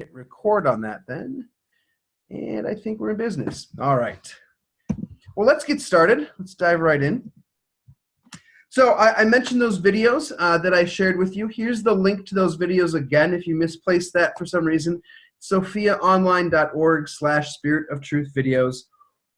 hit record on that then. And I think we're in business. All right. Well, let's get started. Let's dive right in. So I mentioned those videos that I shared with you. Here's the link to those videos again if you misplaced that for some reason. sophiaonline.org/Spirit of Truth videos.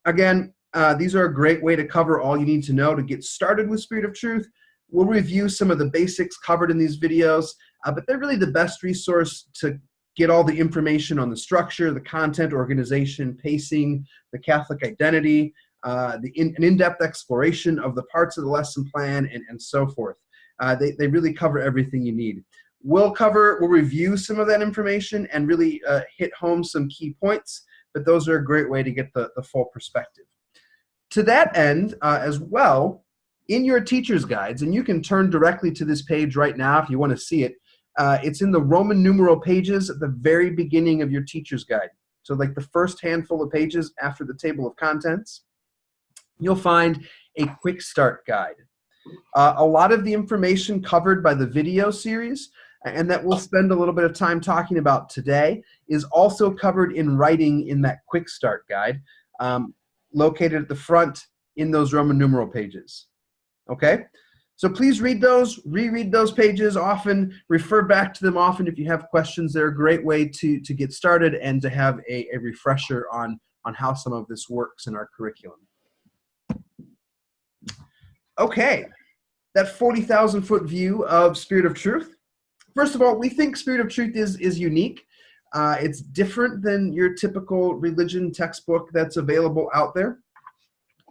Again, these are a great way to cover all you need to know to get started with Spirit of Truth. We'll review some of the basics covered in these videos, but they're really the best resource to get all the information on the structure, the content, organization, pacing, the Catholic identity, an in-depth exploration of the parts of the lesson plan, and so forth. They really cover everything you need. We'll review some of that information and really hit home some key points, but those are a great way to get the full perspective. To that end, as well, in your teacher's guides, and you can turn directly to this page right now if you want to see it, it's in the Roman numeral pages at the very beginning of your teacher's guide. So like the first handful of pages after the table of contents, you'll find a quick start guide. A lot of the information covered by the video series, and that we'll spend a little bit of time talking about today, is also covered in writing in that quick start guide, located at the front in those Roman numeral pages. Okay? So please read those, reread those pages often, refer back to them often if you have questions. They're a great way to get started and to have a refresher on how some of this works in our curriculum. Okay, that 40,000-foot view of Spirit of Truth. First of all, we think Spirit of Truth is unique. It's different than your typical religion textbook that's available out there.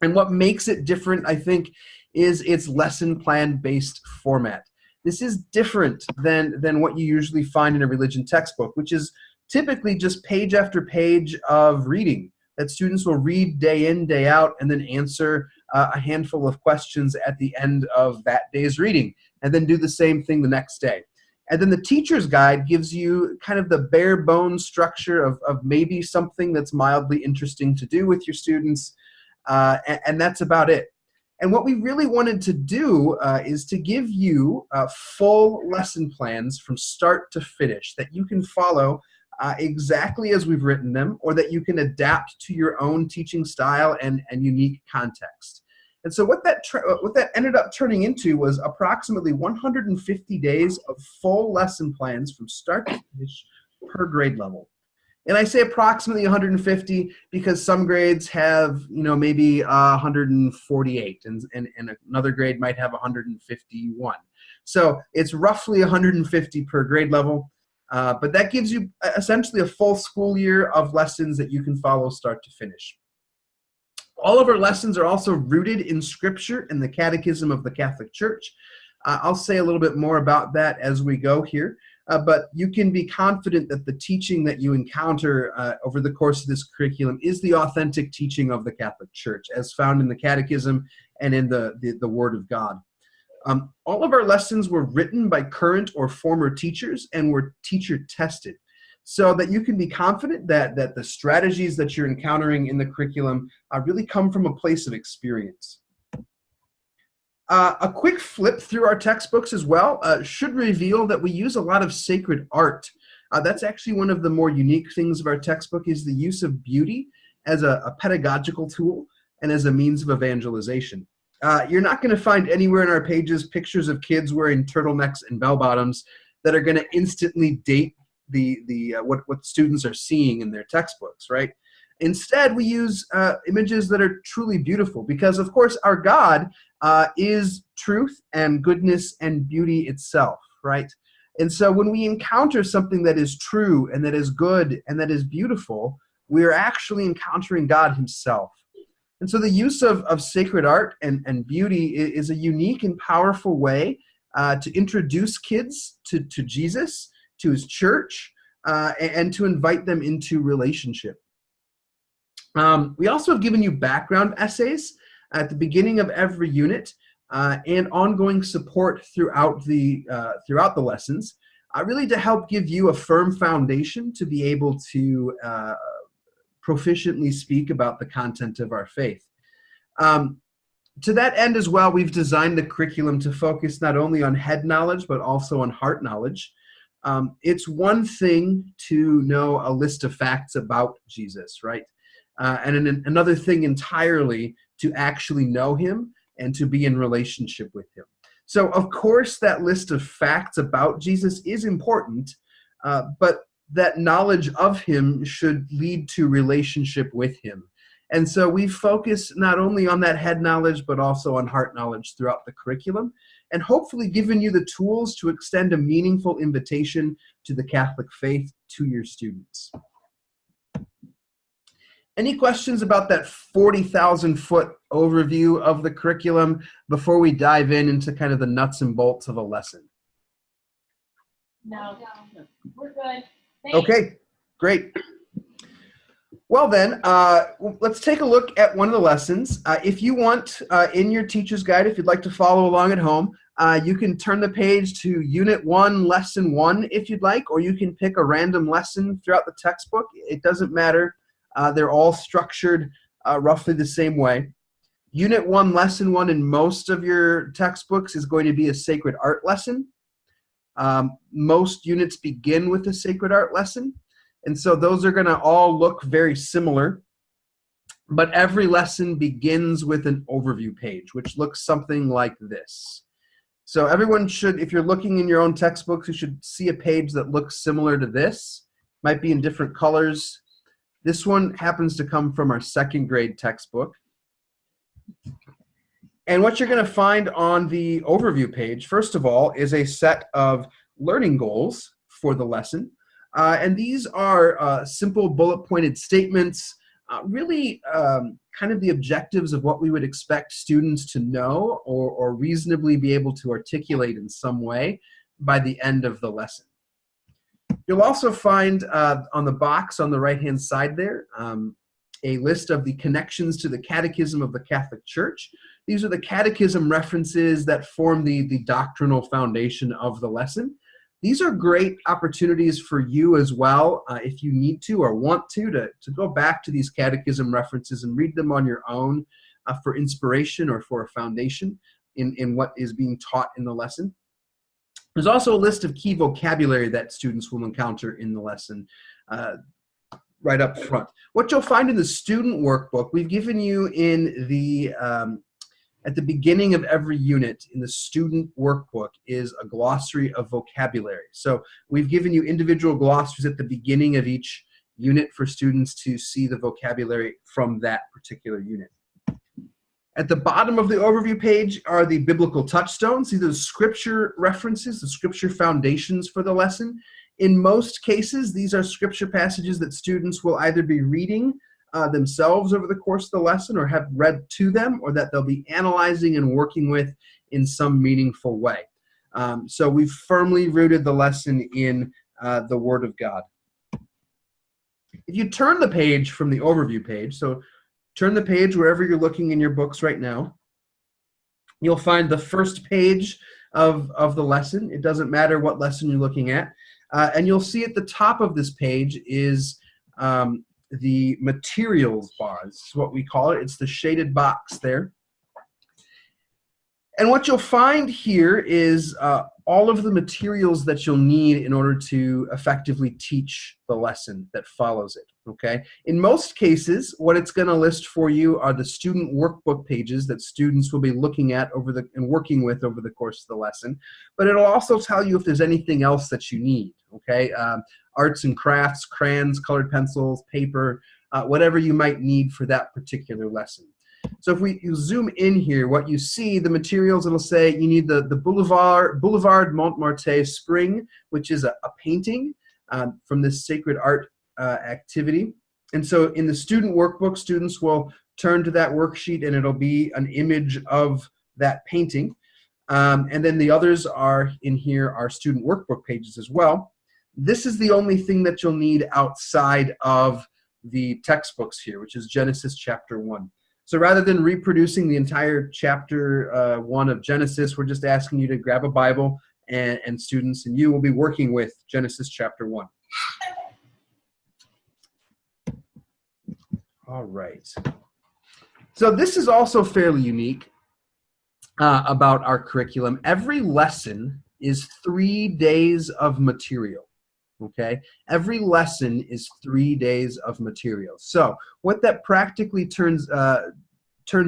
And what makes it different, I think, is its lesson plan based format. This is different than what you usually find in a religion textbook, which is typically just page after page of reading that students will read day in, day out, and then answer a handful of questions at the end of that day's reading, and then do the same thing the next day. And then the teacher's guide gives you kind of the bare bones structure of maybe something that's mildly interesting to do with your students, and that's about it. And what we really wanted to do is to give you full lesson plans from start to finish that you can follow exactly as we've written them, or that you can adapt to your own teaching style and unique context. And so what that ended up turning into was approximately 150 days of full lesson plans from start to finish per grade level. And I say approximately 150 because some grades have, maybe 148, and another grade might have 151. So it's roughly 150 per grade level, but that gives you essentially a full school year of lessons that you can follow start to finish. All of our lessons are also rooted in Scripture and the Catechism of the Catholic Church. I'll say a little bit more about that as we go here. But you can be confident that the teaching that you encounter over the course of this curriculum is the authentic teaching of the Catholic Church, as found in the Catechism and in the Word of God. All of our lessons were written by current or former teachers and were teacher tested, so that you can be confident that the strategies that you're encountering in the curriculum really come from a place of experience. A quick flip through our textbooks as well should reveal that we use a lot of sacred art. That's actually one of the more unique things of our textbook, is the use of beauty as a pedagogical tool and as a means of evangelization. You're not going to find anywhere in our pages pictures of kids wearing turtlenecks and bell-bottoms that are going to instantly date what students are seeing in their textbooks, right? Instead, we use images that are truly beautiful because, of course, our God is truth and goodness and beauty itself, right? And so when we encounter something that is true and that is good and that is beautiful, we are actually encountering God himself. And so the use of sacred art and beauty is a unique and powerful way to introduce kids to Jesus, to his church, and to invite them into relationship. We also have given you background essays at the beginning of every unit and ongoing support throughout the lessons, really to help give you a firm foundation to be able to proficiently speak about the content of our faith. To that end as well, we've designed the curriculum to focus not only on head knowledge, but also on heart knowledge. It's one thing to know a list of facts about Jesus, right? And another thing entirely to actually know him and to be in relationship with him. So, of course, that list of facts about Jesus is important, but that knowledge of him should lead to relationship with him. And so we focus not only on that head knowledge, but also on heart knowledge throughout the curriculum, and hopefully given you the tools to extend a meaningful invitation to the Catholic faith to your students. Any questions about that 40,000-foot overview of the curriculum before we dive into kind of the nuts and bolts of a lesson? No, we're good. Thanks. Okay, great. Well then, let's take a look at one of the lessons. If you want, in your teacher's guide, if you'd like to follow along at home, you can turn the page to Unit 1, Lesson 1 if you'd like, or you can pick a random lesson throughout the textbook. It doesn't matter. They're all structured roughly the same way. Unit 1, Lesson 1 in most of your textbooks is going to be a sacred art lesson. Most units begin with a sacred art lesson, and so those are going to all look very similar. But every lesson begins with an overview page, which looks something like this. So everyone should, if you're looking in your own textbooks, you should see a page that looks similar to this. Might be in different colors. This one happens to come from our second grade textbook. And what you're going to find on the overview page, first of all, is a set of learning goals for the lesson. And these are simple bullet-pointed statements, really kind of the objectives of what we would expect students to know or reasonably be able to articulate in some way by the end of the lesson. You'll also find on the box on the right-hand side there a list of the connections to the Catechism of the Catholic Church. These are the catechism references that form the doctrinal foundation of the lesson. These are great opportunities for you as well, if you need to or want to go back to these catechism references and read them on your own for inspiration or for a foundation in what is being taught in the lesson. There's also a list of key vocabulary that students will encounter in the lesson right up front. What you'll find in the student workbook, we've given you in the at the beginning of every unit in the student workbook is a glossary of vocabulary. So we've given you individual glossaries at the beginning of each unit for students to see the vocabulary from that particular unit. At the bottom of the overview page are the biblical touchstones. These are the scripture references, the scripture foundations for the lesson. In most cases, these are scripture passages that students will either be reading themselves over the course of the lesson or have read to them, or that they'll be analyzing and working with in some meaningful way. So we've firmly rooted the lesson in the Word of God. If you turn the page from the overview page, so turn the page wherever you're looking in your books right now, you'll find the first page of the lesson. It doesn't matter what lesson you're looking at. And you'll see at the top of this page is the materials bar. This is what we call it. It's the shaded box there. And what you'll find here is all of the materials that you'll need in order to effectively teach the lesson that follows it, okay? In most cases, what it's going to list for you are the student workbook pages that students will be looking at and working with over the course of the lesson. But it'll also tell you if there's anything else that you need, okay? Arts and crafts, crayons, colored pencils, paper, whatever you might need for that particular lesson. So if you zoom in here, what you see, the materials, it'll say you need the Boulevard Montmartre Spring, which is a painting from this sacred art activity. And so in the student workbook, students will turn to that worksheet and it'll be an image of that painting. And then the others are in here are student workbook pages as well. This is the only thing that you'll need outside of the textbooks here, which is Genesis chapter 1. So rather than reproducing the entire chapter 1 of Genesis, we're just asking you to grab a Bible, and students and you will be working with Genesis chapter 1. All right. So this is also fairly unique about our curriculum. Every lesson is 3 days of material. Okay, every lesson is 3 days of material. So what that practically turns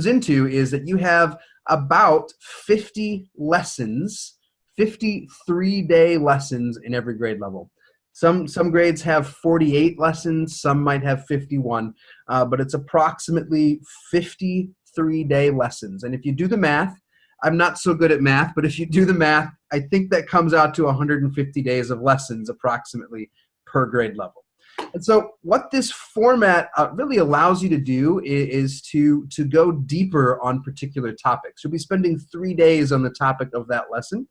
into is that you have about 50 lessons, 50 3-day lessons in every grade level. Some grades have 48 lessons, some might have 51, but it's approximately 50 3-day lessons. And if you do the math, I'm not so good at math, but if you do the math, I think that comes out to 150 days of lessons approximately per grade level. And so what this format really allows you to do is to go deeper on particular topics. You'll be spending 3 days on the topic of that lesson,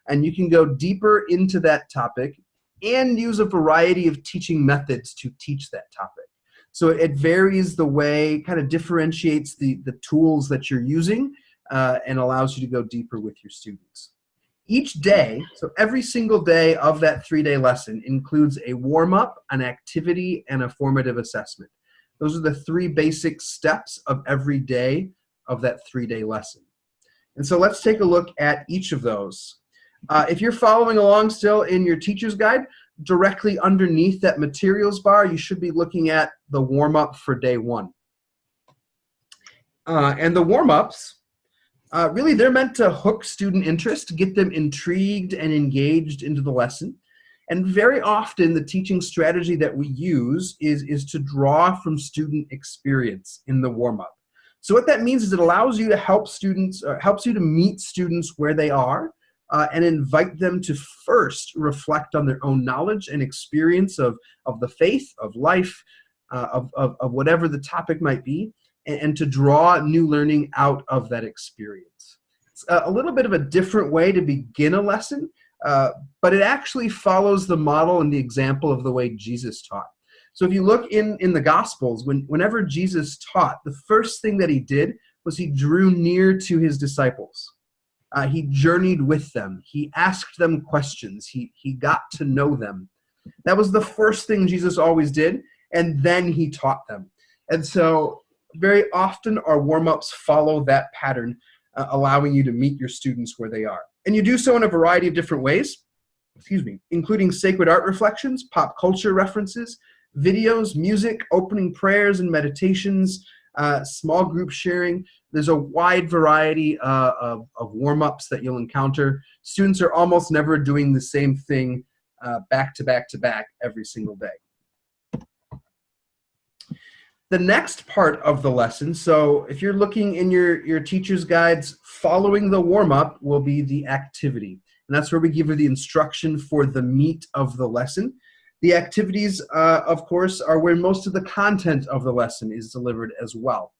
and you can go deeper into that topic and use a variety of teaching methods to teach that topic. So it varies the way, kind of differentiates the tools that you're using and allows you to go deeper with your students. Each day, so every single day of that 3-day lesson includes a warm-up, an activity, and a formative assessment. Those are the 3 basic steps of every day of that 3-day lesson. And so let's take a look at each of those. If you're following along still in your teacher's guide, directly underneath that materials bar, you should be looking at the warm-up for day 1. And the warm-ups, really, they're meant to hook student interest, get them intrigued and engaged into the lesson. And very often, the teaching strategy that we use is to draw from student experience in the warm-up. So what that means is it allows you to helps you to meet students where they are and invite them to first reflect on their own knowledge and experience of the faith, of life, of whatever the topic might be, and to draw new learning out of that experience. It's a little bit of a different way to begin a lesson, but it actually follows the model and the example of the way Jesus taught. So if you look in the Gospels, whenever Jesus taught, the first thing that he did was he drew near to his disciples. He journeyed with them. He asked them questions. He got to know them. That was the first thing Jesus always did, and then he taught them. And so very often our warm-ups follow that pattern, allowing you to meet your students where they are. And you do so in a variety of different ways, including sacred art reflections, pop culture references, videos, music, opening prayers and meditations, small group sharing. There's a wide variety of warm-ups that you'll encounter. Students are almost never doing the same thing back to back to back every single day. The next part of the lesson, so if you're looking in your teacher's guides, following the warm-up will be the activity. And that's where we give you the instruction for the meat of the lesson. The activities, of course, are where most of the content of the lesson is delivered as well.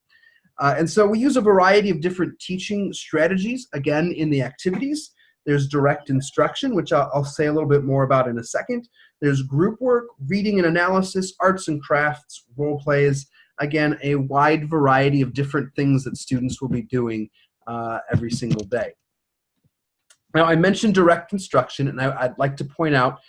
And so we use a variety of different teaching strategies, again, in the activities. There's direct instruction, which I'll say a little bit more about in a second. There's group work, reading and analysis, arts and crafts, role plays. Again, a wide variety of different things that students will be doing every single day. Now, I mentioned direct instruction, and I'd like to point out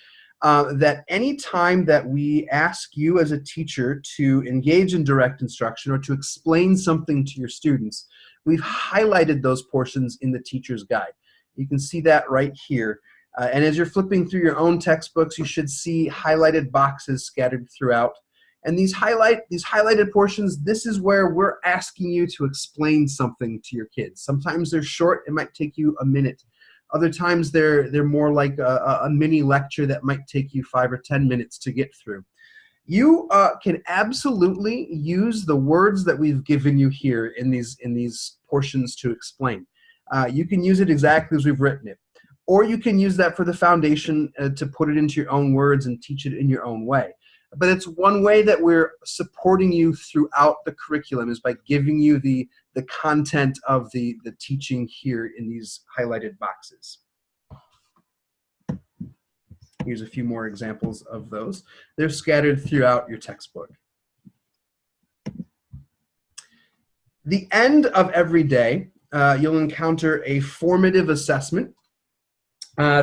that any time that we ask you as a teacher to engage in direct instruction or to explain something to your students, we've highlighted those portions in the teacher's guide. You can see that right here. And as you're flipping through your own textbooks, you should see highlighted boxes scattered throughout. And these highlighted portions, this is where we're asking you to explain something to your kids. Sometimes they're short, it might take you a minute. Other times they're more like a mini lecture that might take you 5 or 10 minutes to get through. You can absolutely use the words that we've given you here in these portions to explain. You can use it exactly as we've written it. Or you can use that for the foundation to put it into your own words and teach it in your own way. But it's one way that we're supporting you throughout the curriculum is by giving you the content of the teaching here in these highlighted boxes. Here's a few more examples of those. They're scattered throughout your textbook. The end of every day, you'll encounter a formative assessment.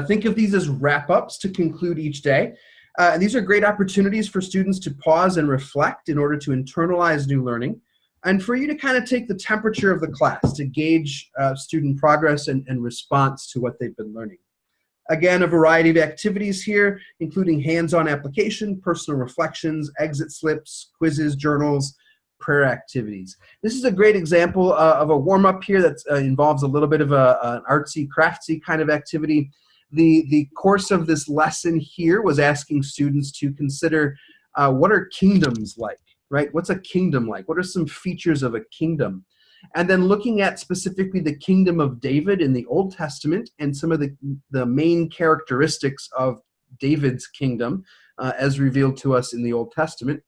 Think of these as wrap-ups to conclude each day. And these are great opportunities for students to pause and reflect in order to internalize new learning, and for you to kind of take the temperature of the class to gauge student progress and response to what they've been learning. Again, a variety of activities here, including hands-on application, personal reflections, exit slips, quizzes, journals, prayer activities. This is a great example of a warm-up here that involves a little bit of an artsy, craftsy kind of activity. The course of this lesson here was asking students to consider what are kingdoms like, right? What's a kingdom like? What are some features of a kingdom? And then looking at specifically the kingdom of David in the Old Testament and some of the main characteristics of David's kingdom as revealed to us in the Old Testament.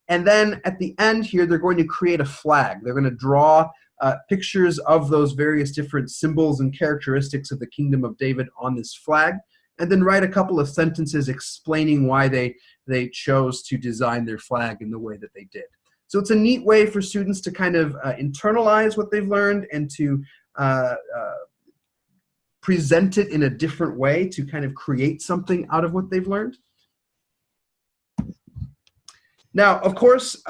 And then at the end here, they're going to create a flag. They're going to draw pictures of those various different symbols and characteristics of the kingdom of David on this flag, and then write a couple of sentences explaining why they chose to design their flag in the way that they did. So it's a neat way for students to kind of internalize what they've learned and to present it in a different way to kind of create something out of what they've learned. Now, of course,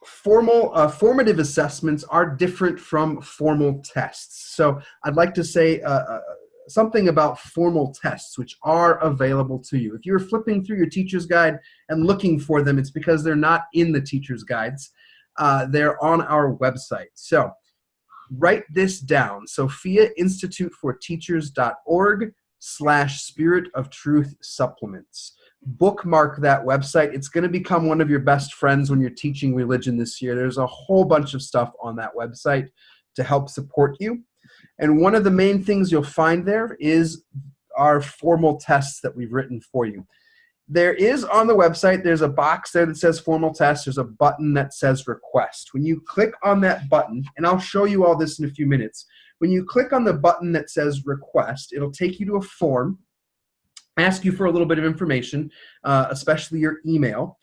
formative assessments are different from formal tests. So I'd like to say something about formal tests, which are available to you. If you're flipping through your teacher's guide and looking for them, it's because they're not in the teacher's guides. They're on our website. So write this down, sophiainstituteforteachers.org/Spirit of Truth supplements. Bookmark that website. It's going to become one of your best friends when you're teaching religion this year. There's a whole bunch of stuff on that website to help support you. And one of the main things you'll find there is our formal tests that we've written for you. There is on the website, there's a box there that says formal test. There's a button that says request. When you click on that button, and I'll show you all this in a few minutes, when you click on the button that says request, it'll take you to a form, ask you for a little bit of information, especially your email,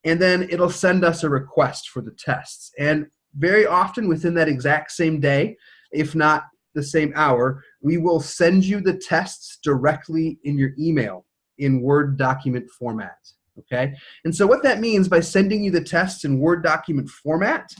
and then it'll send us a request for the tests. And very often within that exact same day, if not the same hour, we will send you the tests directly in your email in Word document format, okay? And so what that means by sending you the tests in Word document format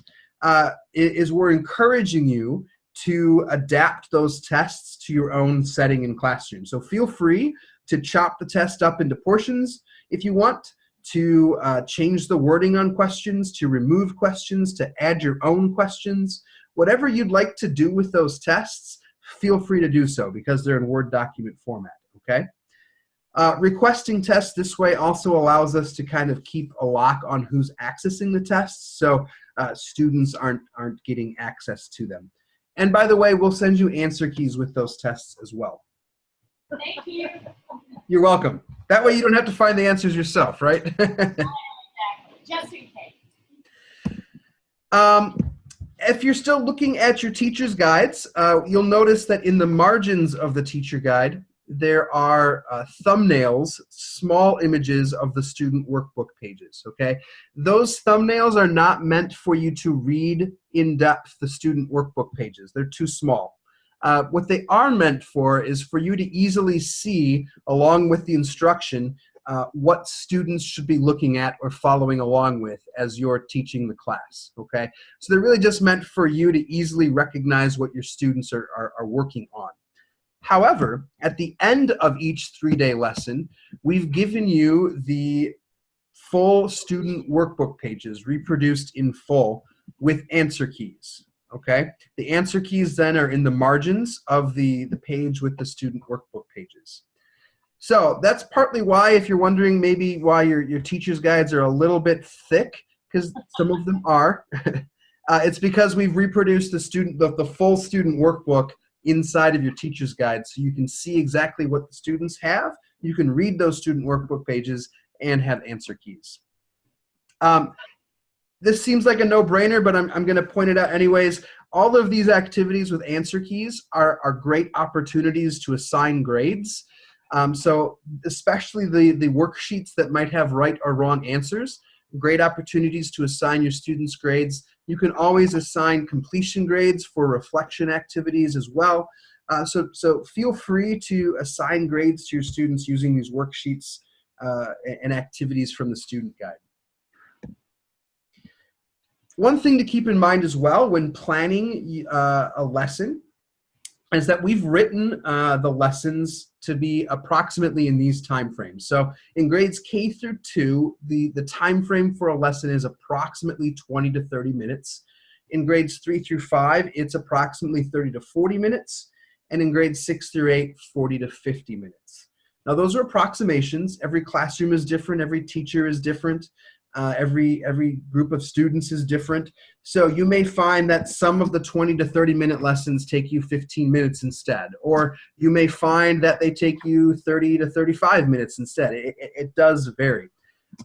is we're encouraging you to adapt those tests to your own setting and classroom. So feel free to chop the test up into portions if you want, to change the wording on questions, to remove questions, to add your own questions. Whatever you'd like to do with those tests, feel free to do so because they're in Word document format, okay? Requesting tests this way also allows us to kind of keep a lock on who's accessing the tests, so students aren't getting access to them. And by the way, we'll send you answer keys with those tests as well. Thank you. You're welcome. That way you don't have to find the answers yourself, right? Exactly. Just in case. If you're still looking at your teacher's guides, you'll notice that in the margins of the teacher guide, there are thumbnails, small images of the student workbook pages, okay? Those thumbnails are not meant for you to read in depth the student workbook pages. They're too small. What they are meant for is for you to easily see, along with the instruction, what students should be looking at or following along with as you're teaching the class, okay? So they're really just meant for you to easily recognize what your students are working on. However, at the end of each 3-day lesson, we've given you the full student workbook pages reproduced in full with answer keys. Okay, the answer keys then are in the margins of the page with the student workbook pages. So that's partly why, if you're wondering maybe why your teacher's guides are a little bit thick, because some of them are, it's because we've reproduced the full student workbook inside of your teacher's guide, so you can see exactly what the students have. You can read those student workbook pages and have answer keys. This seems like a no-brainer, but I'm going to point it out anyways. All of these activities with answer keys are great opportunities to assign grades. So especially the worksheets that might have right or wrong answers, great opportunities to assign your students grades. You can always assign completion grades for reflection activities as well. So feel free to assign grades to your students using these worksheets and activities from the student guide. One thing to keep in mind as well when planning a lesson is that we've written the lessons to be approximately in these time frames. So in grades K through 2, the time frame for a lesson is approximately 20 to 30 minutes. In grades 3 through 5, it's approximately 30 to 40 minutes. And in grades 6 through 8, 40 to 50 minutes. Now, those are approximations. Every classroom is different. Every teacher is different. Every group of students is different. So you may find that some of the 20 to 30 minute lessons take you 15 minutes instead, or you may find that they take you 30 to 35 minutes instead. It does vary.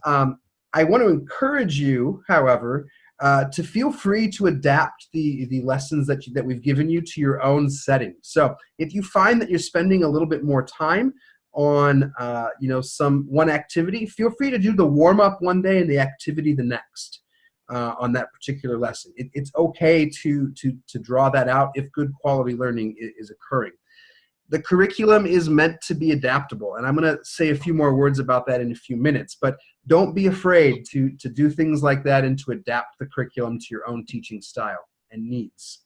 I want to encourage you, however, to feel free to adapt the lessons that we've given you to your own setting. So if you find that you're spending a little bit more time on one activity, feel free to do the warm-up one day and the activity the next on that particular lesson. It's okay to draw that out if good quality learning is occurring. The curriculum is meant to be adaptable, and I'm going to say a few more words about that in a few minutes, but don't be afraid to do things like that and to adapt the curriculum to your own teaching style and needs.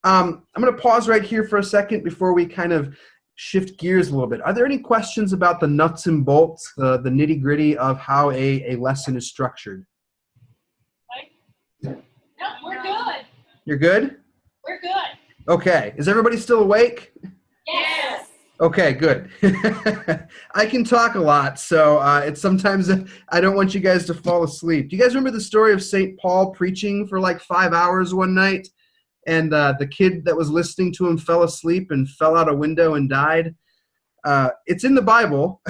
I'm going to pause right here for a second before we kind of shift gears a little bit. Are there any questions about the nuts and bolts, the nitty-gritty of how a lesson is structured? No, we're good. You're good? We're good. Okay. Is everybody still awake? Yes. Okay, good. I can talk a lot, so it's sometimes I don't want you guys to fall asleep. Do you guys remember the story of St. Paul preaching for like 5 hours one night? And the kid that was listening to him fell asleep and fell out a window and died. It's in the Bible.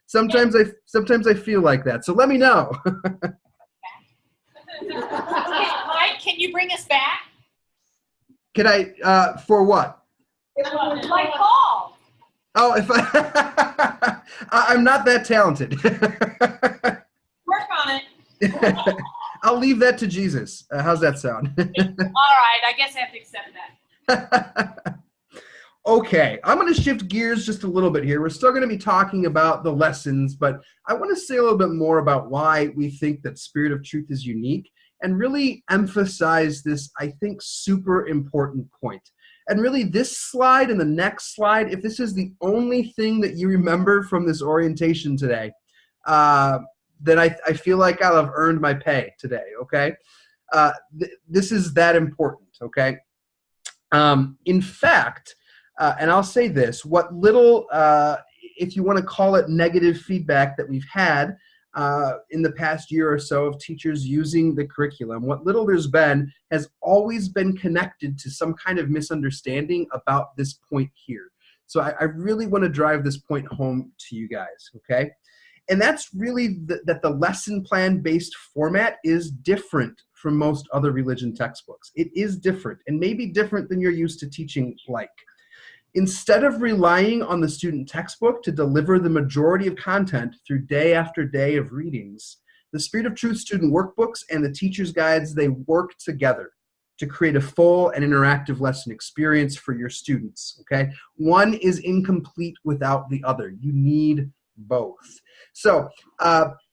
Sometimes I feel like that. So let me know. Okay, Mike, can you bring us back? Can I? For what? Like Paul. Oh, if I'm not that talented. Work on it. I'll leave that to Jesus. How's that sound? All right, I guess I have to accept that. Okay, I'm going to shift gears just a little bit here. We're still going to be talking about the lessons, but I want to say a little bit more about why we think that Spirit of Truth is unique and really emphasize this, I think, super important point. And really, this slide and the next slide, if this is the only thing that you remember from this orientation today, then I feel like I'll have earned my pay today, okay? This is that important, okay? In fact, and I'll say this, what little, if you want to call it negative feedback that we've had in the past year or so of teachers using the curriculum, what little there's been has always been connected to some kind of misunderstanding about this point here. So I really want to drive this point home to you guys, okay? And that's really that the lesson plan based format is different from most other religion textbooks. It is different and maybe different than you're used to teaching like. Instead of relying on the student textbook to deliver the majority of content through day after day of readings, the Spirit of Truth student workbooks and the teacher's guides, they work together to create a full and interactive lesson experience for your students, okay? One is incomplete without the other. You need both. So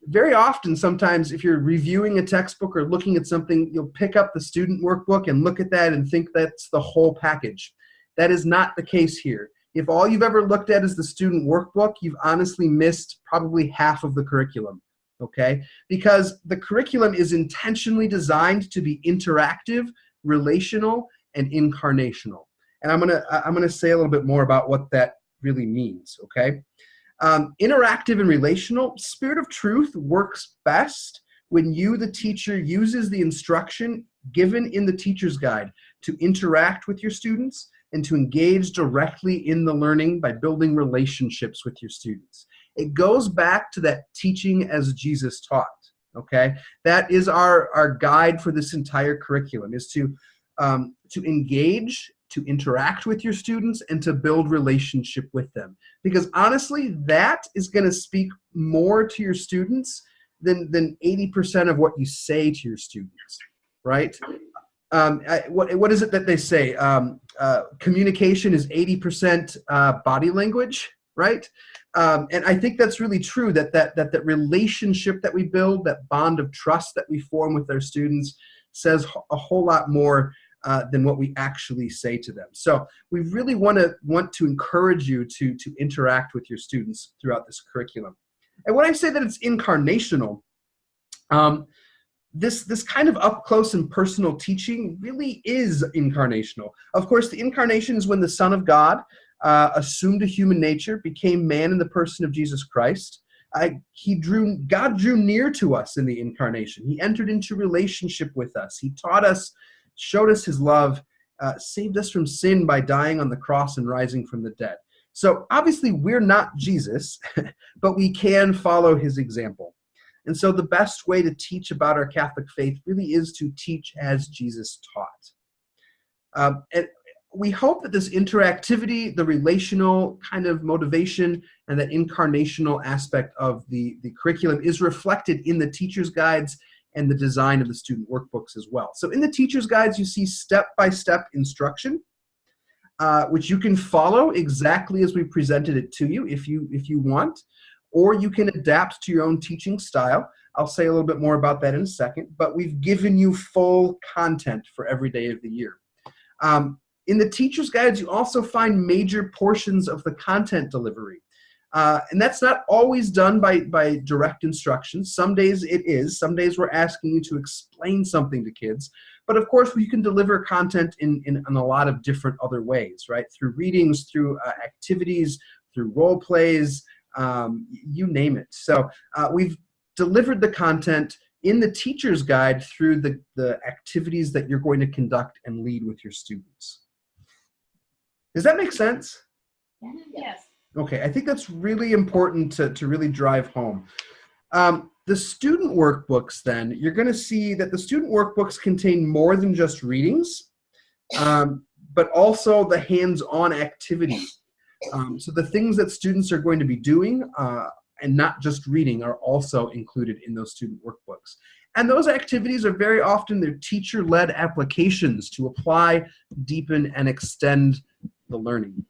very often, sometimes if you're reviewing a textbook or looking at something, you'll pick up the student workbook and look at that and think that's the whole package. That is not the case here. If all you've ever looked at is the student workbook, you've honestly missed probably half of the curriculum, okay? Because the curriculum is intentionally designed to be interactive, relational, and incarnational. And I'm gonna say a little bit more about what that really means, okay? Interactive and relational, Spirit of Truth works best when you, the teacher, uses the instruction given in the teacher's guide to interact with your students and to engage directly in the learning by building relationships with your students. It goes back to that teaching as Jesus taught, okay? That is our guide for this entire curriculum, is to engage, to interact with your students, and to build relationship with them. Because honestly, that is going to speak more to your students than 80% of what you say to your students, right? What is it that they say? Communication is 80% body language, right? And I think that's really true, that relationship that we build, that bond of trust that we form with our students says a whole lot more than what we actually say to them. So we really want to encourage you to interact with your students throughout this curriculum. And when I say that it's incarnational, this kind of up close and personal teaching really is incarnational. Of course, the incarnation is when the Son of God assumed a human nature, became man in the person of Jesus Christ. God drew near to us in the incarnation. He entered into relationship with us. He taught us, showed us his love, saved us from sin by dying on the cross and rising from the dead. So obviously we're not Jesus, but we can follow his example. And so the best way to teach about our Catholic faith really is to teach as Jesus taught. And we hope that this interactivity, the relational kind of motivation, and that incarnational aspect of the curriculum is reflected in the teacher's guides and the design of the student workbooks as well. So in the teacher's guides, you see step-by-step instruction, which you can follow exactly as we presented it to you if you want, or you can adapt to your own teaching style. I'll say a little bit more about that in a second, but we've given you full content for every day of the year. In the teacher's guides, you also find major portions of the content delivery. And that's not always done by direct instruction. Some days it is. Some days we're asking you to explain something to kids. But of course, we can deliver content in a lot of different other ways, right? Through readings, through activities, through role plays, you name it. So we've delivered the content in the teacher's guide through the activities that you're going to conduct and lead with your students. Does that make sense? Yes. Okay, I think that's really important to really drive home. The student workbooks, then, you're going to see that the student workbooks contain more than just readings, but also the hands-on activities. So the things that students are going to be doing and not just reading are also included in those student workbooks. And those activities are very often they're teacher-led applications to apply, deepen, and extend the learning.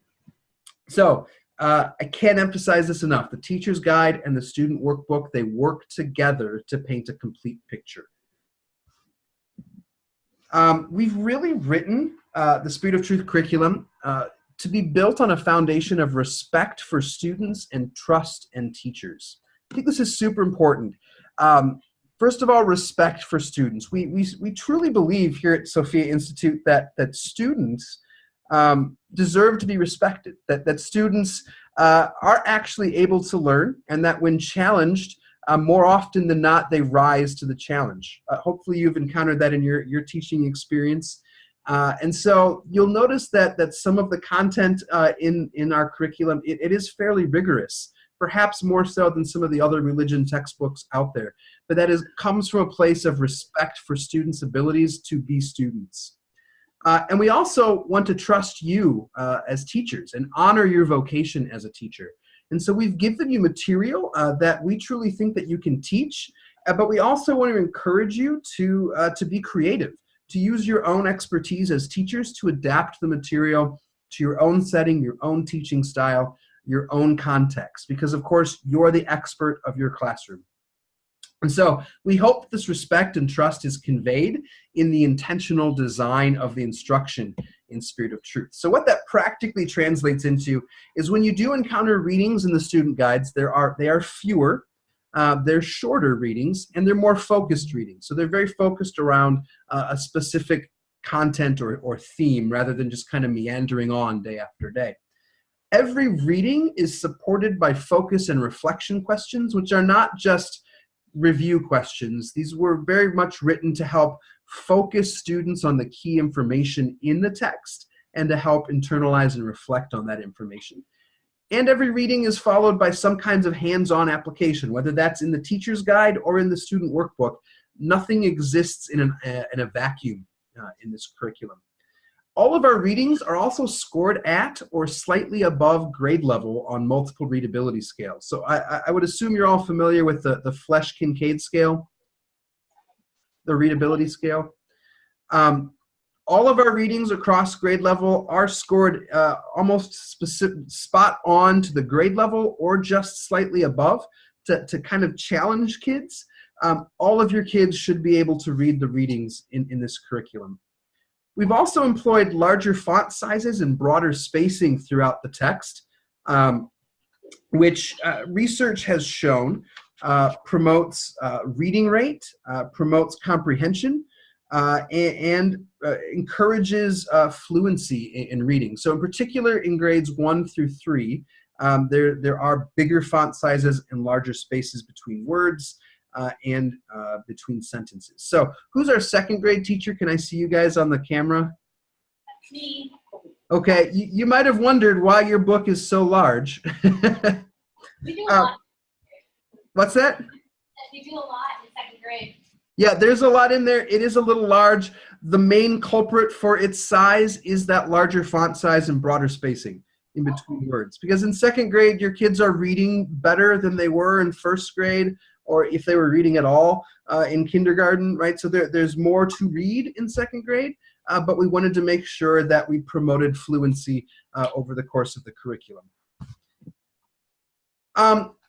So I can't emphasize this enough. The teacher's guide and the student workbook, they work together to paint a complete picture. We've really written the Spirit of Truth curriculum to be built on a foundation of respect for students and trust in teachers. I think this is super important. First of all, respect for students. We truly believe here at Sophia Institute that students deserve to be respected, that students are actually able to learn, and that when challenged, more often than not, they rise to the challenge. Hopefully you've encountered that in your teaching experience. And so you'll notice that some of the content in our curriculum, it is fairly rigorous, perhaps more so than some of the other religion textbooks out there. But that comes from a place of respect for students' abilities to be students. And we also want to trust you as teachers and honor your vocation as a teacher. And so we've given you material that we truly think that you can teach, but we also want to encourage you to be creative, to use your own expertise as teachers to adapt the material to your own setting, your own teaching style, your own context, because of course you're the expert of your classroom. And so we hope this respect and trust is conveyed in the intentional design of the instruction in Spirit of Truth. So what that practically translates into is when you do encounter readings in the student guides, they are fewer, they're shorter readings, and they're more focused readings. So they're very focused around a specific content or theme rather than just kind of meandering on day after day. Every reading is supported by focus and reflection questions, which are not just review questions. These were very much written to help focus students on the key information in the text and to help internalize and reflect on that information. And every reading is followed by some kinds of hands-on application, whether that's in the teacher's guide or in the student workbook. Nothing exists in a vacuum in this curriculum. All of our readings are also scored at or slightly above grade level on multiple readability scales. So I would assume you're all familiar with the Flesch-Kincaid scale, the readability scale. All of our readings across grade level are scored almost spot on to the grade level or just slightly above to kind of challenge kids. All of your kids should be able to read the readings in this curriculum. We've also employed larger font sizes and broader spacing throughout the text, which research has shown promotes reading rate, promotes comprehension, and encourages fluency in reading. So in particular, in grades 1 through 3, there are bigger font sizes and larger spaces between words and between sentences. So who's our second grade teacher? Can I see you guys on the camera? That's me. Okay, you might have wondered why your book is so large. We do a lot. What's that? We do a lot in second grade. Yeah, there's a lot in there. It is a little large. The main culprit for its size is that larger font size and broader spacing in between words. Because in second grade, your kids are reading better than they were in first grade, or if they were reading at all in kindergarten, right? So there's more to read in second grade, but we wanted to make sure that we promoted fluency over the course of the curriculum.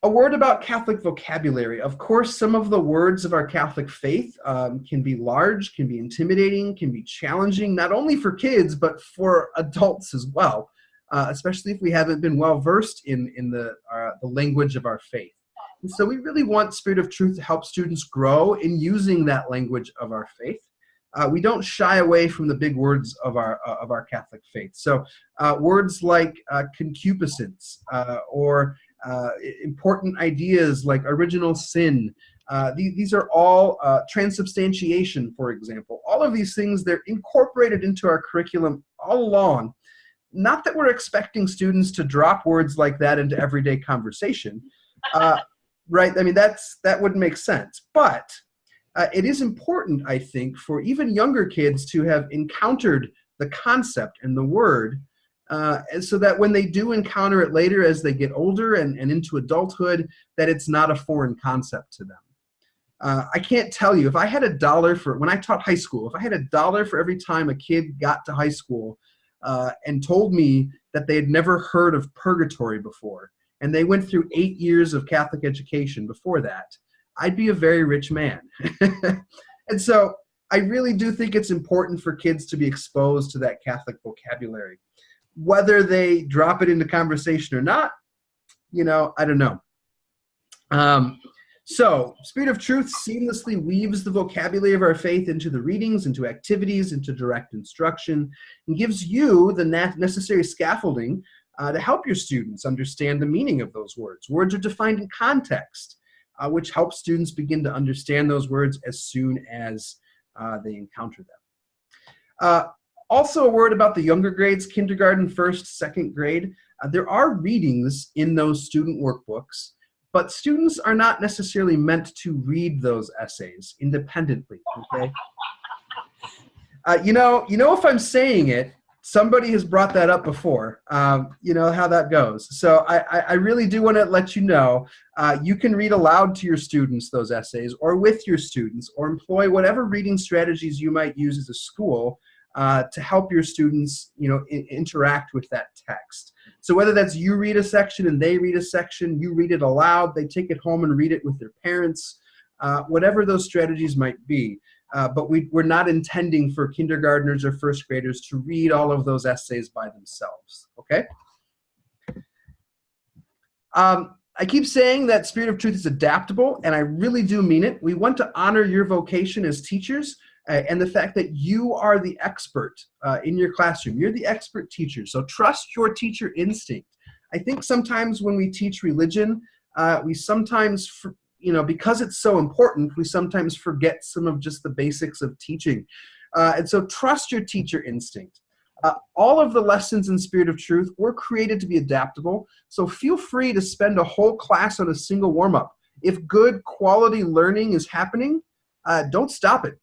A word about Catholic vocabulary. Of course, some of the words of our Catholic faith can be large, can be intimidating, can be challenging, not only for kids, but for adults as well, especially if we haven't been well versed in the language of our faith. And so we really want Spirit of Truth to help students grow in using that language of our faith. We don't shy away from the big words of our Catholic faith. So words like concupiscence or important ideas like original sin. These are all transubstantiation, for example. All of these things, they're incorporated into our curriculum all along. Not that we're expecting students to drop words like that into everyday conversation, right? I mean, that wouldn't make sense. But it is important, I think, for even younger kids to have encountered the concept and the word, and so that when they do encounter it later as they get older and into adulthood, that it's not a foreign concept to them. I can't tell you, if I had $1 for, when I taught high school, if I had $1 for every time a kid got to high school and told me that they had never heard of purgatory before, and they went through 8 years of Catholic education before that, I'd be a very rich man. And so I really do think it's important for kids to be exposed to that Catholic vocabulary. Whether they drop it into conversation or not, I don't know. So Spirit of Truth seamlessly weaves the vocabulary of our faith into the readings, into activities, into direct instruction, and gives you the necessary scaffolding to help your students understand the meaning of those words. Words are defined in context, which helps students begin to understand those words as soon as they encounter them. Also a word about the younger grades, kindergarten, first, second grade. There are readings in those student workbooks, but students are not necessarily meant to read those essays independently, okay? If I'm saying it, somebody has brought that up before. You know how that goes. So I really do want to let you know, you can read aloud to your students those essays, or with your students, or employ whatever reading strategies you might use as a school to help your students, interact with that text. So whether that's you read a section and they read a section, you read it aloud, they take it home and read it with their parents, whatever those strategies might be. But we're not intending for kindergartners or first graders to read all of those essays by themselves, okay? I keep saying that Spirit of Truth is adaptable, and I really do mean it. We want to honor your vocation as teachers and the fact that you are the expert in your classroom. You're the expert teacher, so trust your teacher instinct. I think sometimes when we teach religion, we sometimes, because it's so important, we sometimes forget some of just the basics of teaching. And so trust your teacher instinct. All of the lessons in Spirit of Truth were created to be adaptable, so feel free to spend a whole class on a single warm-up. If good quality learning is happening, don't stop it.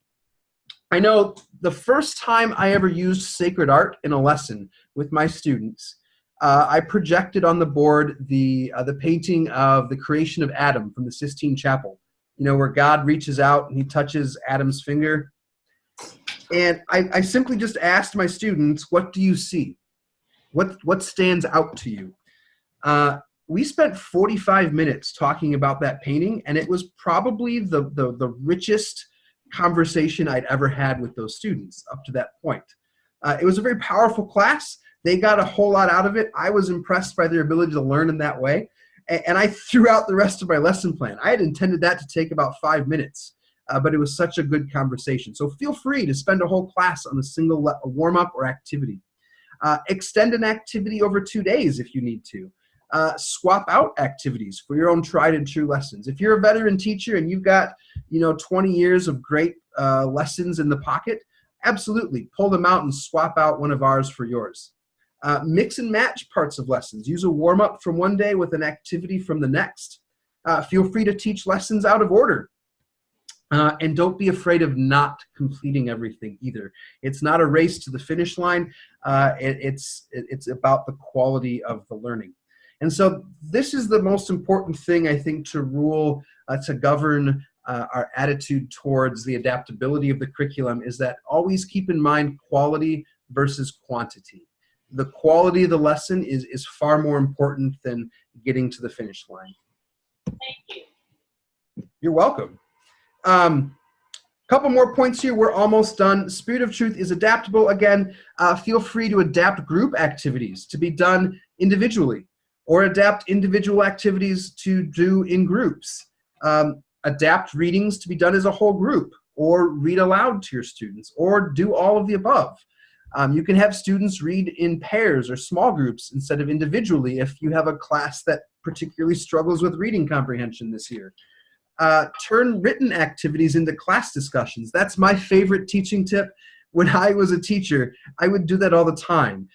I know the first time I ever used sacred art in a lesson with my students, I projected on the board the painting of the creation of Adam from the Sistine Chapel, where God reaches out and he touches Adam's finger. And I simply just asked my students, what do you see? What stands out to you? We spent 45 minutes talking about that painting, and it was probably the richest conversation I'd ever had with those students up to that point. It was a very powerful class. They got a whole lot out of it. I was impressed by their ability to learn in that way. And I threw out the rest of my lesson plan. I had intended that to take about 5 minutes, but it was such a good conversation. So feel free to spend a whole class on a single warm-up or activity. Extend an activity over 2 days if you need to. Swap out activities for your own tried and true lessons. If you're a veteran teacher and you've got 20 years of great lessons in the pocket, absolutely pull them out and swap out one of ours for yours. Mix and match parts of lessons. Use a warm-up from one day with an activity from the next. Feel free to teach lessons out of order. And don't be afraid of not completing everything either. It's not a race to the finish line. It's about the quality of the learning. And so this is the most important thing, I think, to govern our attitude towards the adaptability of the curriculum, is that always keep in mind quality versus quantity. The quality of the lesson is far more important than getting to the finish line. Thank you. You're welcome. Couple more points here. We're almost done. Spirit of Truth is adaptable. Again, feel free to adapt group activities to be done individually, or adapt individual activities to do in groups. Adapt readings to be done as a whole group, or read aloud to your students, or do all of the above. You can have students read in pairs or small groups instead of individually if you have a class that particularly struggles with reading comprehension this year. Turn written activities into class discussions. That's my favorite teaching tip. When I was a teacher, I would do that all the time.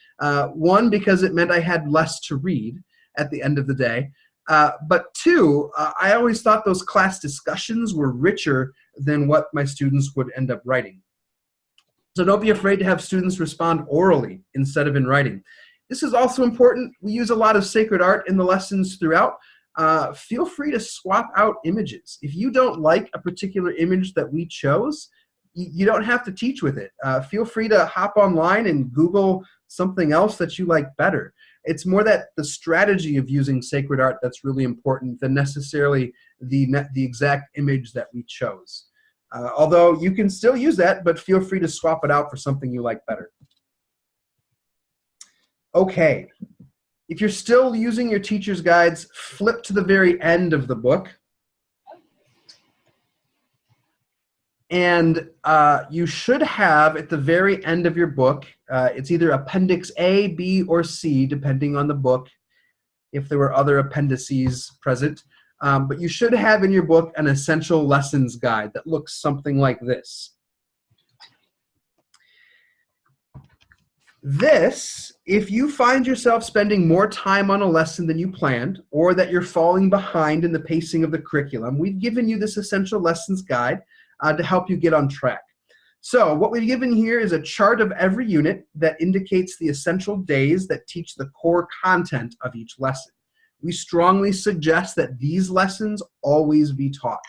One, because it meant I had less to read at the end of the day. But two, I always thought those class discussions were richer than what my students would end up writing. So don't be afraid to have students respond orally instead of in writing. This is also important. We use a lot of sacred art in the lessons throughout. Feel free to swap out images. If you don't like a particular image that we chose, you don't have to teach with it. Feel free to hop online and Google something else that you like better. It's more that the strategy of using sacred art that's really important than necessarily the exact image that we chose. Although you can still use that, but feel free to swap it out for something you like better. Okay. If you're still using your teacher's guides, flip to the very end of the book. And you should have, at the very end of your book, it's either Appendix A, B, or C, depending on the book, if there were other appendices present. But you should have in your book an essential lessons guide that looks something like this. This, if you find yourself spending more time on a lesson than you planned, or that you're falling behind in the pacing of the curriculum, we've given you this essential lessons guide to help you get on track. So what we've given here is a chart of every unit that indicates the essential days that teach the core content of each lesson. We strongly suggest that these lessons always be taught.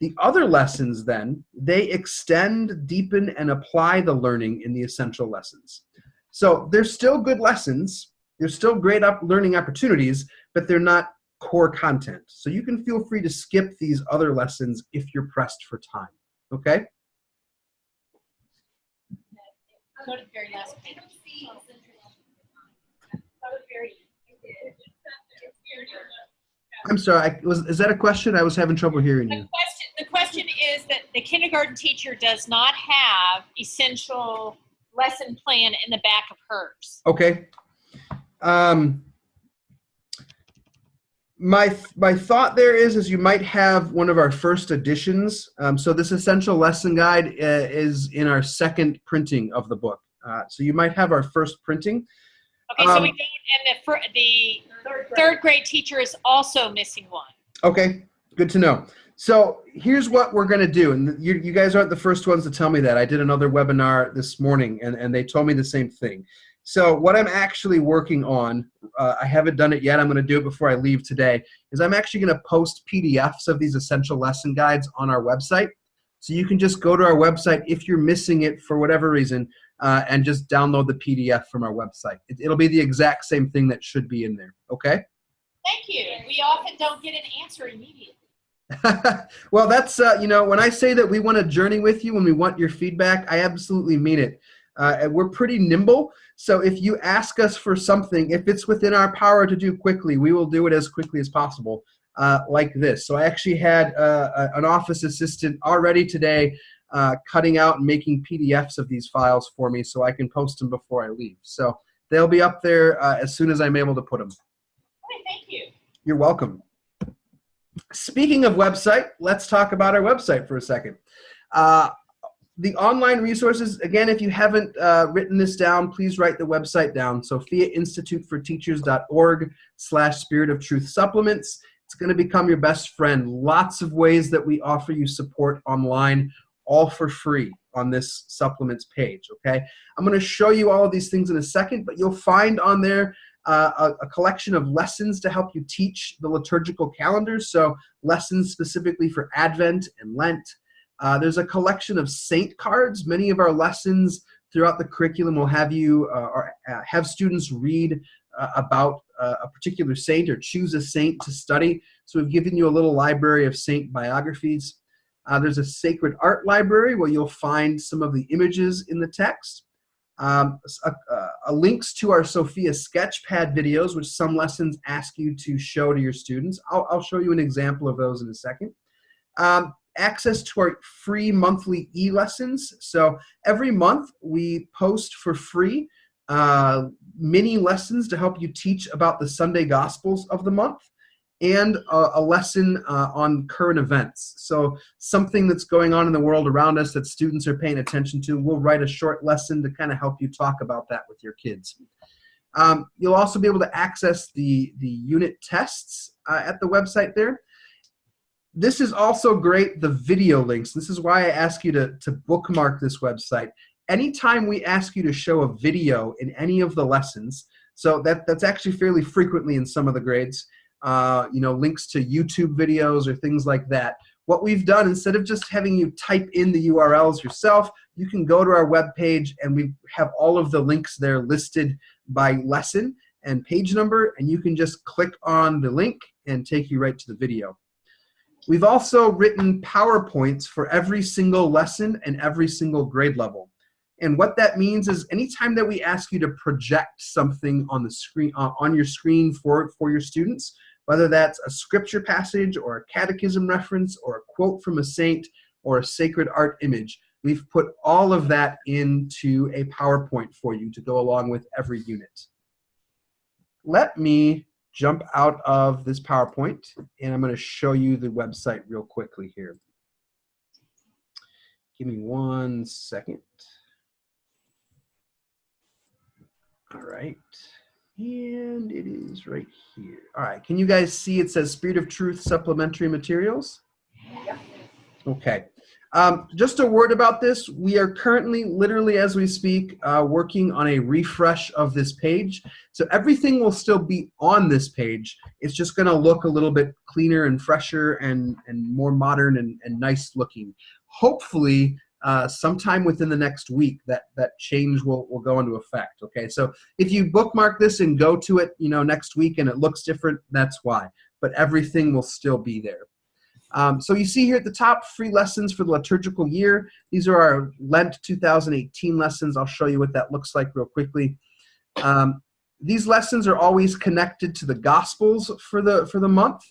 The other lessons then, they extend, deepen, and apply the learning in the essential lessons. So they're still good lessons, they're still great learning opportunities, but they're not core content. So you can feel free to skip these other lessons if you're pressed for time, okay? Go to the very last page. I'm sorry, is that a question? I was having trouble hearing you. The question is that the kindergarten teacher does not have essential lesson plan in the back of hers. Okay. My thought there is you might have one of our first editions. So this essential lesson guide is in our second printing of the book. So you might have our first printing. Okay, so we don't, and the third grade teacher is also missing one. Okay, good to know. So here's what we're going to do, and you guys aren't the first ones to tell me that. I did another webinar this morning, and they told me the same thing. So what I'm actually working on, I haven't done it yet, I'm going to do it before I leave today, is I'm actually going to post PDFs of these essential lesson guides on our website. So you can just go to our website if you're missing it for whatever reason, and just download the PDF from our website. It'll be the exact same thing that should be in there, okay? Thank you. We often don't get an answer immediately. Well, that's, when I say that we want to journey with you, when we want your feedback, I absolutely mean it. And we're pretty nimble. So if you ask us for something, if it's within our power to do quickly, we will do it as quickly as possible, like this. So I actually had an office assistant already today cutting out and making PDFs of these files for me so I can post them before I leave. So they'll be up there as soon as I'm able to put them. Okay, thank you. You're welcome. Speaking of website, let's talk about our website for a second. The online resources, again, if you haven't written this down, please write the website down. SophiaInstituteForTeachers.org/Spirit of Truth Supplements. It's going to become your best friend. Lots of ways that we offer you support online, all for free on this supplements page, okay? I'm going to show you all of these things in a second, but you'll find on there a collection of lessons to help you teach the liturgical calendar, so lessons specifically for Advent and Lent. There's a collection of saint cards. Many of our lessons throughout the curriculum will have you have students read about a particular saint or choose a saint to study. So we've given you a little library of saint biographies. There's a sacred art library where you'll find some of the images in the text. Links to our Sophia Sketchpad videos, which some lessons ask you to show to your students. I'll show you an example of those in a second. Access to our free monthly e-lessons. So every month we post for free mini lessons to help you teach about the Sunday Gospels of the month, and a lesson on current events. So something that's going on in the world around us that students are paying attention to, we'll write a short lesson to kind of help you talk about that with your kids. You'll also be able to access the unit tests at the website there. This is also great, the video links. This is why I ask you to bookmark this website. Anytime we ask you to show a video in any of the lessons, so that's actually fairly frequently in some of the grades, links to YouTube videos or things like that. What we've done, instead of just having you type in the URLs yourself, you can go to our webpage and we have all of the links there listed by lesson and page number, and you can just click on the link and take you right to the video. We've also written PowerPoints for every single lesson and every single grade level. And what that means is anytime that we ask you to project something on the screen, on your screen for your students, whether that's a scripture passage or a catechism reference or a quote from a saint or a sacred art image, we've put all of that into a PowerPoint for you to go along with every unit. Let me jump out of this PowerPoint, and I'm going to show you the website real quickly here. Give me 1 second. All right, and it is right here. All right, can you guys see it says Spirit of Truth Supplementary Materials? Yeah. Okay. Just a word about this. We are currently, literally as we speak, working on a refresh of this page. So everything will still be on this page. It's just going to look a little bit cleaner and fresher and more modern and nice looking. Hopefully, sometime within the next week, that change will go into effect. Okay, so if you bookmark this and go to it, next week and it looks different, that's why. But everything will still be there. So you see here at the top, free lessons for the liturgical year. These are our Lent 2018 lessons. I'll show you what that looks like real quickly. These lessons are always connected to the Gospels for the month,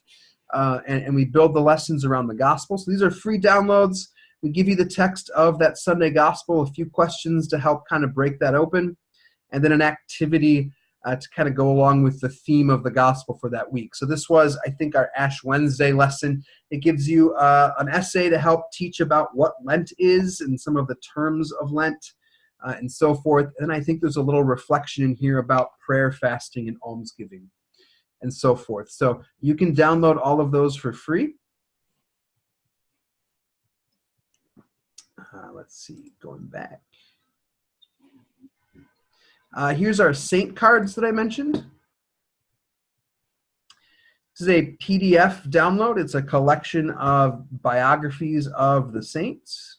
and we build the lessons around the Gospel. So these are free downloads. We give you the text of that Sunday Gospel, a few questions to help kind of break that open, and then an activity to kind of go along with the theme of the gospel for that week. So this was, I think, our Ash Wednesday lesson. It gives you an essay to help teach about what Lent is and some of the terms of Lent and so forth. And I think there's a little reflection in here about prayer, fasting, and almsgiving and so forth. So you can download all of those for free. Let's see, going back. Here's our saint cards that I mentioned. This is a PDF download. It's a collection of biographies of the saints.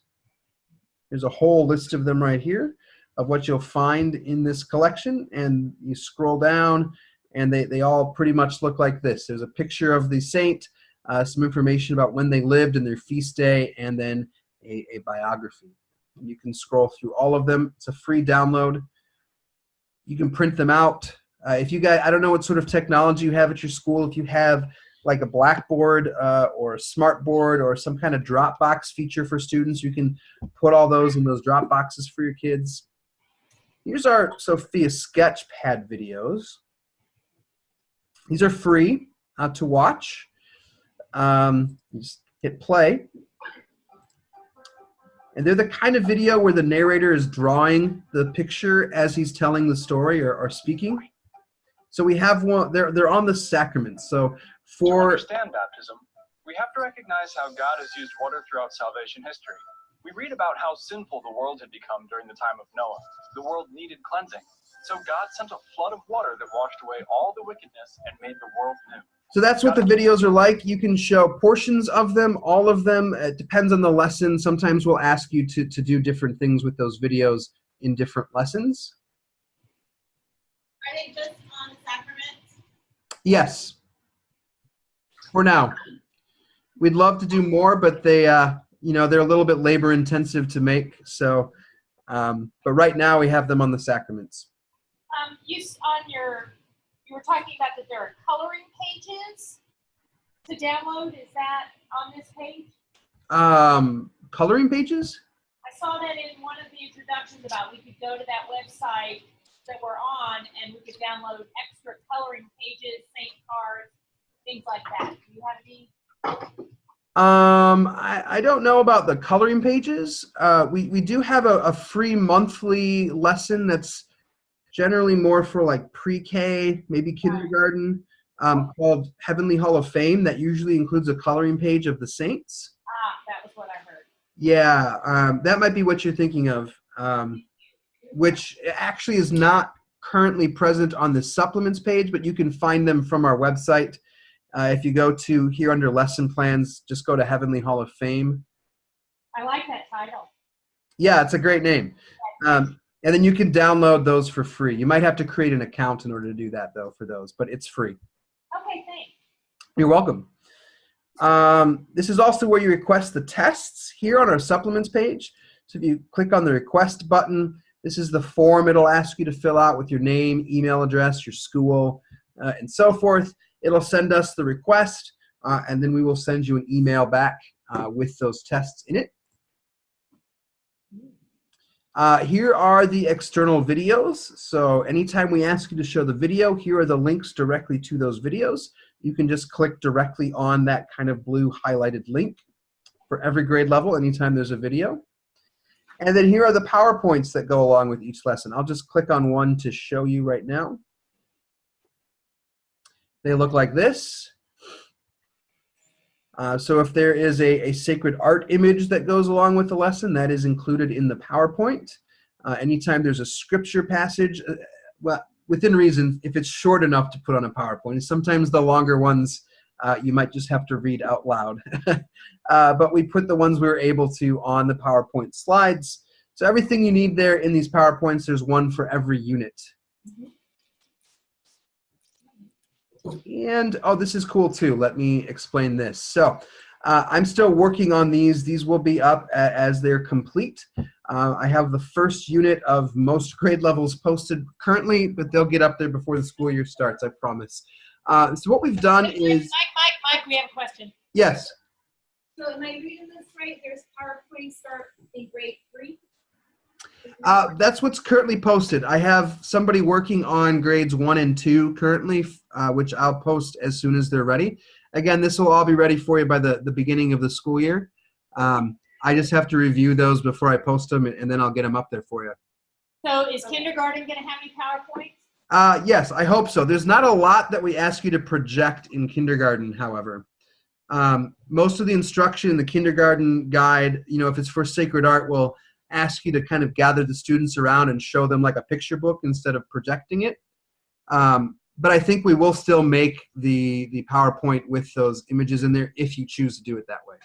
There's a whole list of them right here of what you'll find in this collection. And you scroll down, and they all pretty much look like this. There's a picture of the saint, some information about when they lived and their feast day, and then a biography. You can scroll through all of them. It's a free download. You can print them out. If you guys, I don't know what sort of technology you have at your school. If you have like a Blackboard or a Smartboard or some kind of Dropbox feature for students, you can put all those in those drop boxes for your kids. Here's our Sophia Sketchpad videos. These are free to watch. Just hit play. And they're the kind of video where the narrator is drawing the picture as he's telling the story or speaking. So we have one, they're on the sacraments. So to understand baptism, we have to recognize how God has used water throughout salvation history. We read about how sinful the world had become during the time of Noah. The world needed cleansing. So God sent a flood of water that washed away all the wickedness and made the world new. So that's what the videos are like. You can show portions of them, all of them. It depends on the lesson. Sometimes we'll ask you to do different things with those videos in different lessons. Are they just on the sacraments? Yes. For now. We'd love to do more, but they, you know, they're a little bit labor intensive to make. So, but right now we have them on the sacraments. You were talking about that there are coloring pages to download. Is that on this page? Coloring pages? I saw that in one of the introductions about we could go to that website that we're on and we could download extra coloring pages, saint cards, things like that. Do you have any? I don't know about the coloring pages. We do have a free monthly lesson that's generally more for like pre-K, maybe kindergarten, called Heavenly Hall of Fame. That usually includes a coloring page of the saints. That was what I heard. Yeah, that might be what you're thinking of, which actually is not currently present on the supplements page, but you can find them from our website. If you go to here under lesson plans, just go to Heavenly Hall of Fame. I like that title. Yeah, it's a great name. And then you can download those for free. You might have to create an account in order to do that, though, for those, but it's free. Okay, thanks. You're welcome. This is also where you request the tests here on our supplements page. So if you click on the request button, this is the form it'll ask you to fill out with your name, email address, your school, and so forth. It'll send us the request, and then we will send you an email back with those tests in it. Here are the external videos. So anytime we ask you to show the video, here are the links directly to those videos. You can just click directly on that kind of blue highlighted link for every grade level anytime there's a video. And then here are the PowerPoints that go along with each lesson. I'll just click on one to show you right now. They look like this. So if there is a sacred art image that goes along with the lesson, that is included in the PowerPoint. Anytime there's a scripture passage, well, within reason, if it's short enough to put on a PowerPoint. Sometimes the longer ones, you might just have to read out loud. But we put the ones we were able to on the PowerPoint slides. So everything you need there in these PowerPoints, there's one for every unit. And, oh, this is cool too. Let me explain this. So I'm still working on these. These will be up as they're complete. I have the first unit of most grade levels posted currently, but they'll get up there before the school year starts, I promise. So what we've done is... Mike, we have a question. Yes. So am I reading this right? There's PowerPoint start in grade 3? That's what's currently posted. I have somebody working on grades 1 and 2 currently, which I'll post as soon as they're ready. Again, this will all be ready for you by the beginning of the school year. I just have to review those before I post them, and then I'll get them up there for you. So is kindergarten going to have any PowerPoints? Yes, I hope so. There's not a lot that we ask you to project in kindergarten, however. Most of the instruction in the kindergarten guide, you know, if it's for sacred art, will ask you to kind of gather the students around and show them like a picture book instead of projecting it. But I think we will still make the PowerPoint with those images in there if you choose to do it that way.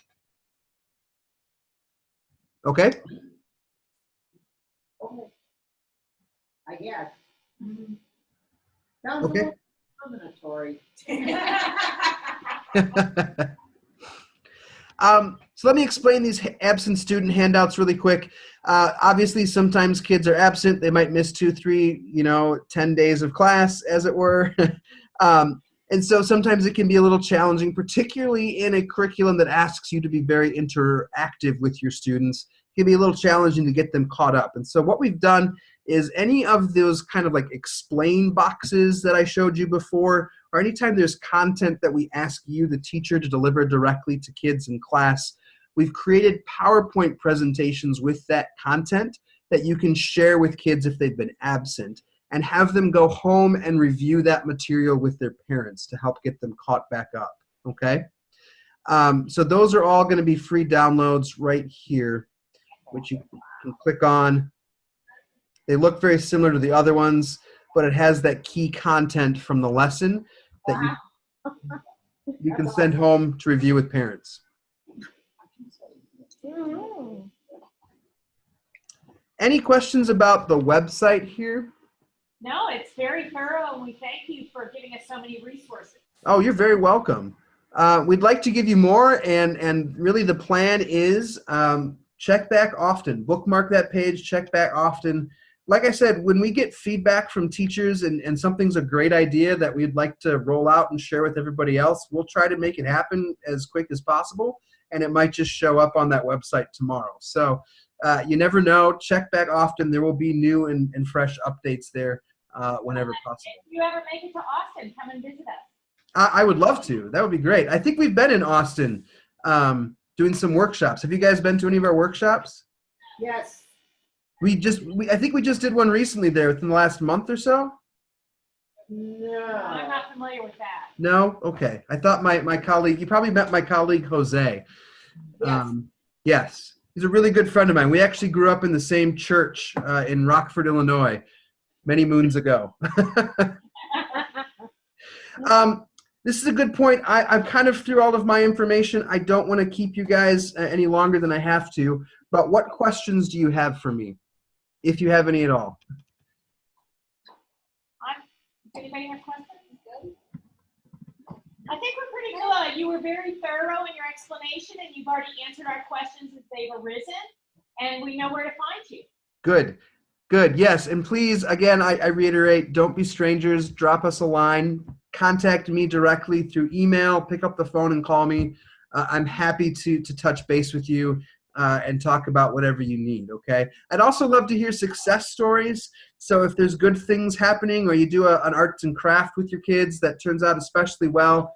Okay? Oh, I guess. Okay. Sounds a little discriminatory. So let me explain these absent student handouts really quick. Obviously, sometimes kids are absent. They might miss 2, 3, 10 days of class, as it were. And so sometimes it can be a little challenging, particularly in a curriculum that asks you to be very interactive with your students. It can be a little challenging to get them caught up. And so what we've done is any of those kind of like explain boxes that I showed you before, or anytime there's content that we ask you, the teacher, to deliver directly to kids in class, we've created PowerPoint presentations with that content that you can share with kids if they've been absent, and have them go home and review that material with their parents to help get them caught back up, okay? So those are all going to be free downloads right here, which you can click on. They look very similar to the other ones, but it has that key content from the lesson that you can send home to review with parents. Any questions about the website here? No, it's very thorough, and we thank you for giving us so many resources. Oh, you're very welcome. We'd like to give you more, and really the plan is check back often. Bookmark that page, check back often. Like I said, when we get feedback from teachers and something's a great idea that we'd like to roll out and share with everybody else, we'll try to make it happen as quick as possible, and it might just show up on that website tomorrow. So you never know. Check back often. There will be new and fresh updates there whenever possible. If you ever make it to Austin, come and visit us. I would love to. That would be great. I think we've been in Austin doing some workshops. Have you guys been to any of our workshops? Yes. I think we just did one recently there within the last month or so. No. I'm not familiar with that. No? Okay. I thought my colleague, you probably met my colleague, Jose. Yes. Yes. He's a really good friend of mine. We actually grew up in the same church in Rockford, Illinois, many moons ago. This is a good point. I've kind of through all of my information. I don't want to keep you guys any longer than I have to, but what questions do you have for me, if you have any at all? Does anybody have questions? I think we're pretty good. You were very thorough in your explanation, and you've already answered our questions as they've arisen, and we know where to find you. Good. Good. Yes. And please, again, I reiterate, don't be strangers. Drop us a line. Contact me directly through email. Pick up the phone and call me. I'm happy to touch base with you and talk about whatever you need, okay? I'd also love to hear success stories. So if there's good things happening, or you do an arts and craft with your kids that turns out especially well,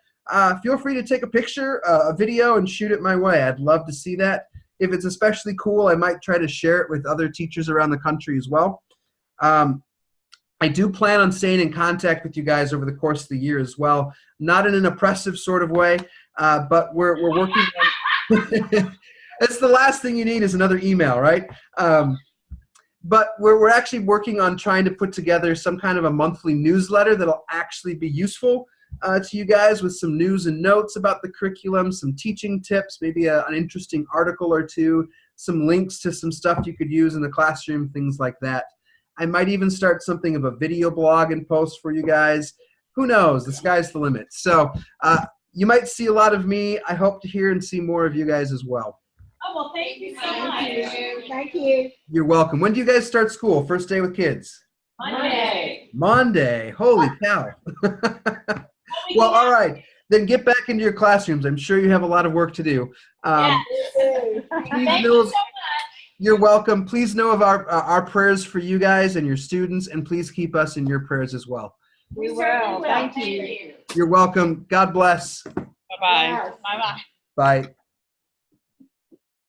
feel free to take a picture, a video, and shoot it my way. I'd love to see that. If it's especially cool, I might try to share it with other teachers around the country as well. I do plan on staying in contact with you guys over the course of the year as well. Not in an oppressive sort of way, but we're working on it's the last thing you need is another email, right? But we're actually working on trying to put together some kind of a monthly newsletter that'll actually be useful to you guys, with some news and notes about the curriculum, some teaching tips, maybe an interesting article or two, some links to some stuff you could use in the classroom, things like that. I might even start something of a video blog and post for you guys. Who knows? The sky's the limit. So you might see a lot of me. I hope to hear and see more of you guys as well. Oh, well, thank you so much. Thank you. You're welcome. When do you guys start school? First day with kids? Monday. Monday. Holy cow. Well, all right. Then get back into your classrooms. I'm sure you have a lot of work to do. Yes. Thank you so much. You're welcome. Please know of our prayers for you guys and your students, and please keep us in your prayers as well. We will. Thank you. You're welcome. God bless. Bye-bye. Yes. Bye-bye. Bye.